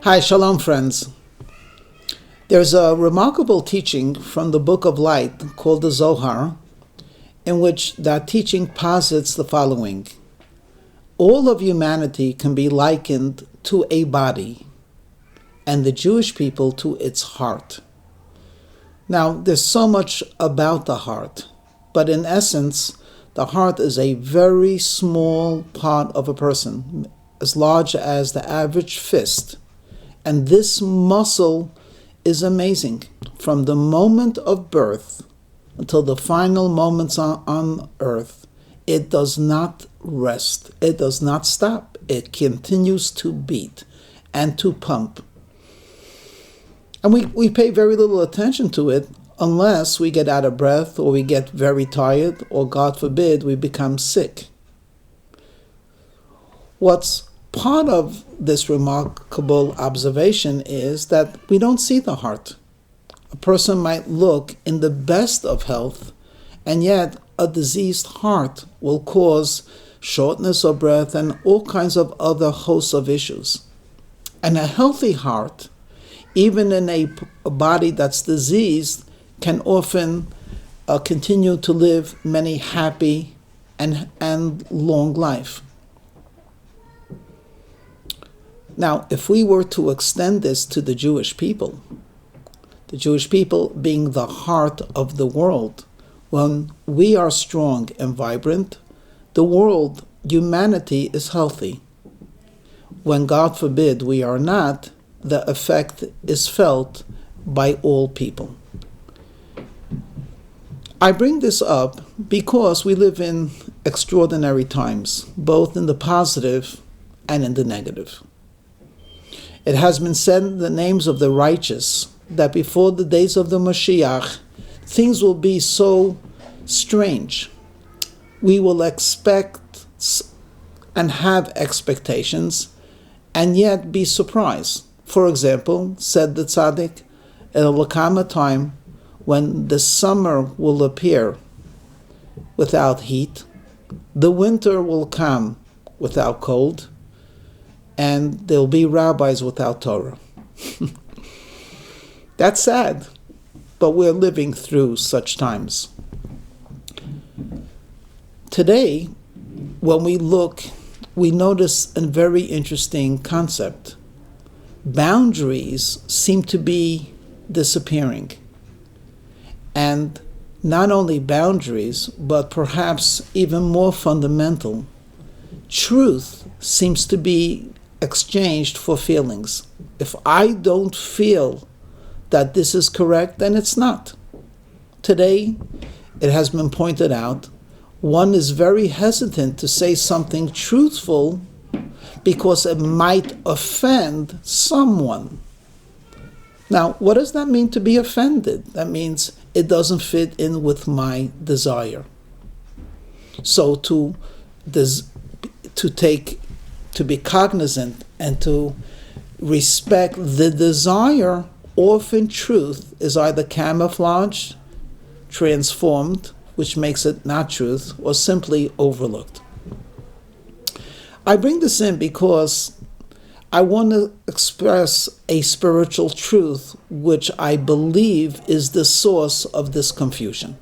Hi, Shalom friends. There's a remarkable teaching from the Book of Light called the Zohar, in which that teaching posits the following. All of humanity can be likened to a body, and the Jewish people to its heart. Now, there's so much about the heart, but in essence, the heart is a very small part of a person, as large as the average fist. And this muscle is amazing. From the moment of birth until the final moments on earth, it does not rest. It does not stop. It continues to beat and to pump. And we pay very little attention to it unless we get out of breath or we get very tired or, God forbid, we become sick. What's part of this remarkable observation is that we don't see the heart. A person might look in the best of health, and yet a diseased heart will cause shortness of breath and all kinds of other hosts of issues. And a healthy heart, even in a body that's diseased, can often continue to live many happy and long life. Now, if we were to extend this to the Jewish people being the heart of the world, when we are strong and vibrant, the world, humanity, is healthy. When, God forbid, we are not, the effect is felt by all people. I bring this up because we live in extraordinary times, both in the positive and in the negative. It has been said in the names of the righteous that before the days of the Mashiach, things will be so strange. We will expect and have expectations and yet be surprised. For example, said the tzaddik, there will come a time when the summer will appear without heat, the winter will come without cold, and there'll be rabbis without Torah. That's sad, but we're living through such times. Today, when we look, we notice a very interesting concept. Boundaries seem to be disappearing. And not only boundaries, but perhaps even more fundamental, truth seems to be exchanged for feelings. If I don't feel that this is correct, then it's not. Today, it has been pointed out, one is very hesitant to say something truthful because it might offend someone. Now, what does that mean to be offended? That means it doesn't fit in with my desire. So to be cognizant and to respect the desire, often truth is either camouflaged, transformed, which makes it not truth, or simply overlooked. I bring this in because I want to express a spiritual truth which I believe is the source of this confusion.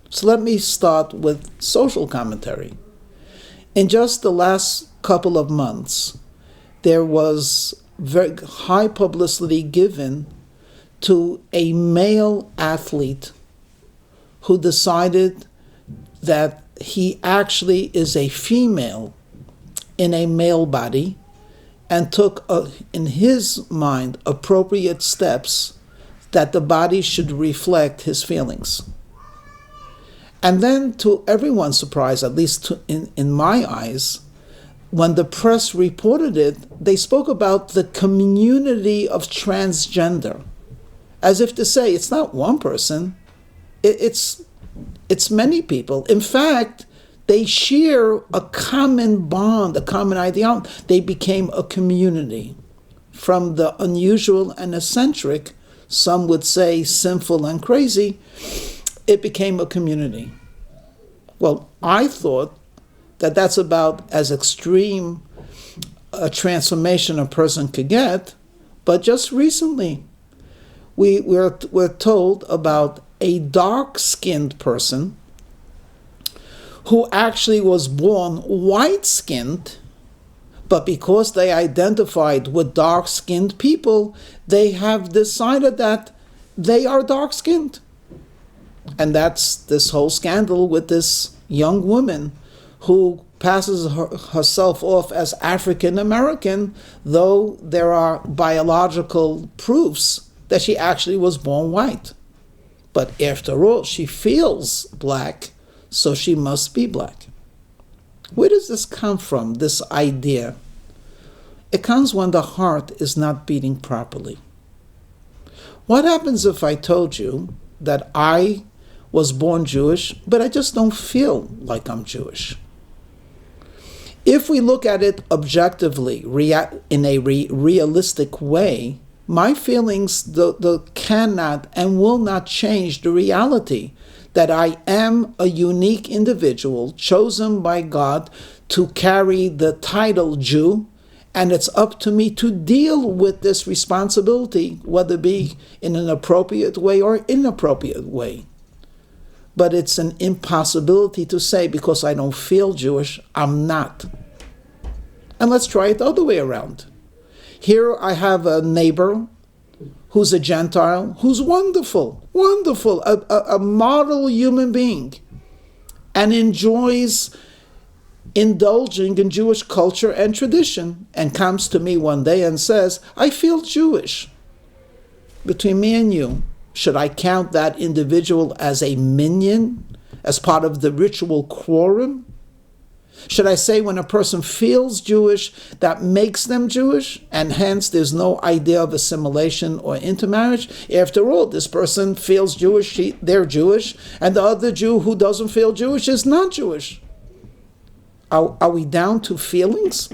So let me start with social commentary. In just the last couple of months, there was very high publicity given to a male athlete who decided that he actually is a female in a male body and took, in his mind, appropriate steps that the body should reflect his feelings. And then, to everyone's surprise, at least in my eyes, when the press reported it, they spoke about the community of transgender, as if to say, it's not one person, it's many people. In fact, they share a common bond, a common ideology. They became a community. From the unusual and eccentric, some would say sinful and crazy, it became a community. Well, I thought that that's about as extreme a transformation a person could get, But just recently, we're told about a dark-skinned person who actually was born white-skinned, but because they identified with dark-skinned people, they have decided that they are dark-skinned. And that's this whole scandal with this young woman who passes herself off as African American, though there are biological proofs that she actually was born white. But after all, she feels black, so she must be black. Where does this come from, this idea? It comes when the heart is not beating properly. What happens if I told you that I was born Jewish, but I just don't feel like I'm Jewish? If we look at it objectively, in a realistic way, my feelings cannot and will not change the reality that I am a unique individual chosen by God to carry the title Jew, and it's up to me to deal with this responsibility, whether it be in an appropriate way or inappropriate way. But it's an impossibility to say because I don't feel Jewish, I'm not. And let's try it the other way around. Here I have a neighbor who's a Gentile, who's wonderful, a model human being, and enjoys indulging in Jewish culture and tradition, and comes to me one day and says, I feel Jewish. Between me and you, should I count that individual as a minion, as part of the ritual quorum? Should I say when a person feels Jewish, that makes them Jewish, and hence there's no idea of assimilation or intermarriage? After all, this person feels Jewish, they're Jewish, and the other Jew who doesn't feel Jewish is not Jewish. Are we down to feelings?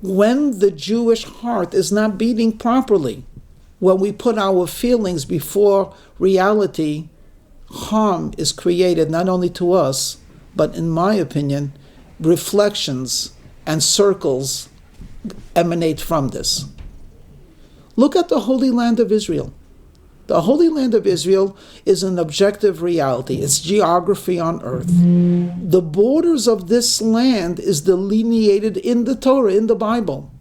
When the Jewish heart is not beating properly, when we put our feelings before reality, harm is created not only to us, but in my opinion, reflections and circles emanate from this. Look at the Holy Land of Israel. The Holy Land of Israel is an objective reality. It's geography on earth. The borders of this land is delineated in the Torah, in the Bible.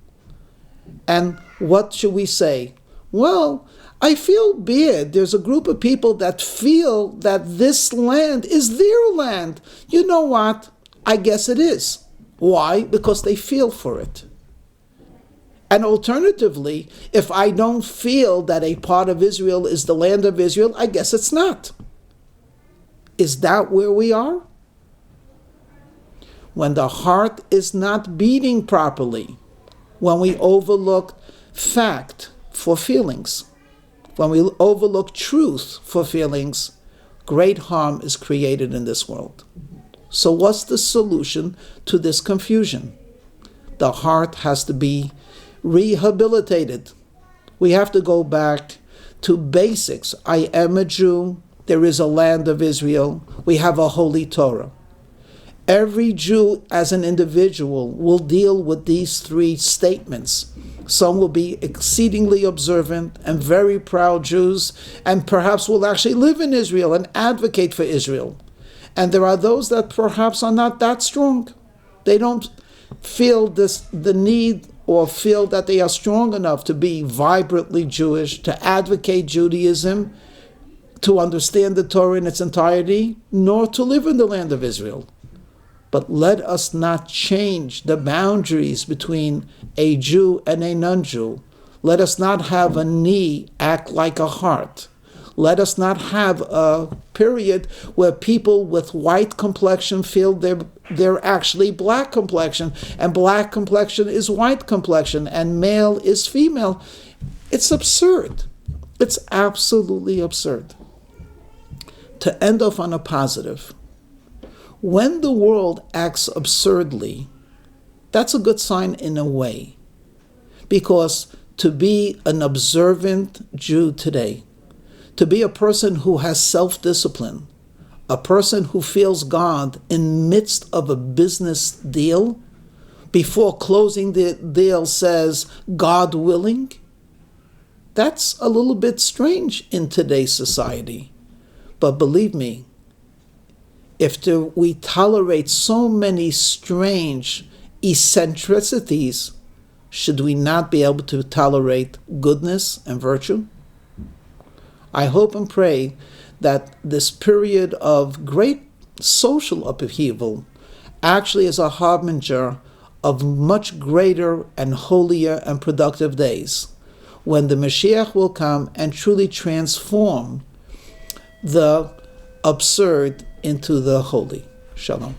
And what should we say? Well, I feel bad. There's a group of people that feel that this land is their land. You know what? I guess it is. Why? Because they feel for it. And alternatively, if I don't feel that a part of Israel is the land of Israel, I guess it's not. Is that where we are? When the heart is not beating properly, when we overlook fact for feelings, when we overlook truth for feelings, great harm is created in this world. So what's the solution to this confusion? The heart has to be rehabilitated. We have to go back to basics. I am a Jew. There is a land of Israel. We have a holy Torah. Every Jew as an individual will deal with these three statements. Some will be exceedingly observant and very proud Jews, and perhaps will actually live in Israel and advocate for Israel. And there are those that perhaps are not that strong. They don't feel the need or feel that they are strong enough to be vibrantly Jewish, to advocate Judaism, to understand the Torah in its entirety, nor to live in the land of Israel. But let us not change the boundaries between a Jew and a non-Jew. Let us not have a knee act like a heart. Let us not have a period where people with white complexion feel they're actually black complexion, and black complexion is white complexion, and male is female. It's absurd. It's absolutely absurd. To end off on a positive, when the world acts absurdly, that's a good sign in a way. Because to be an observant Jew today, to be a person who has self-discipline, a person who feels God in midst of a business deal, before closing the deal says, God willing, that's a little bit strange in today's society. But believe me, if we tolerate so many strange eccentricities, should we not be able to tolerate goodness and virtue? I hope and pray that this period of great social upheaval actually is a harbinger of much greater and holier and productive days, when the Mashiach will come and truly transform the absurd into the holy. Shalom.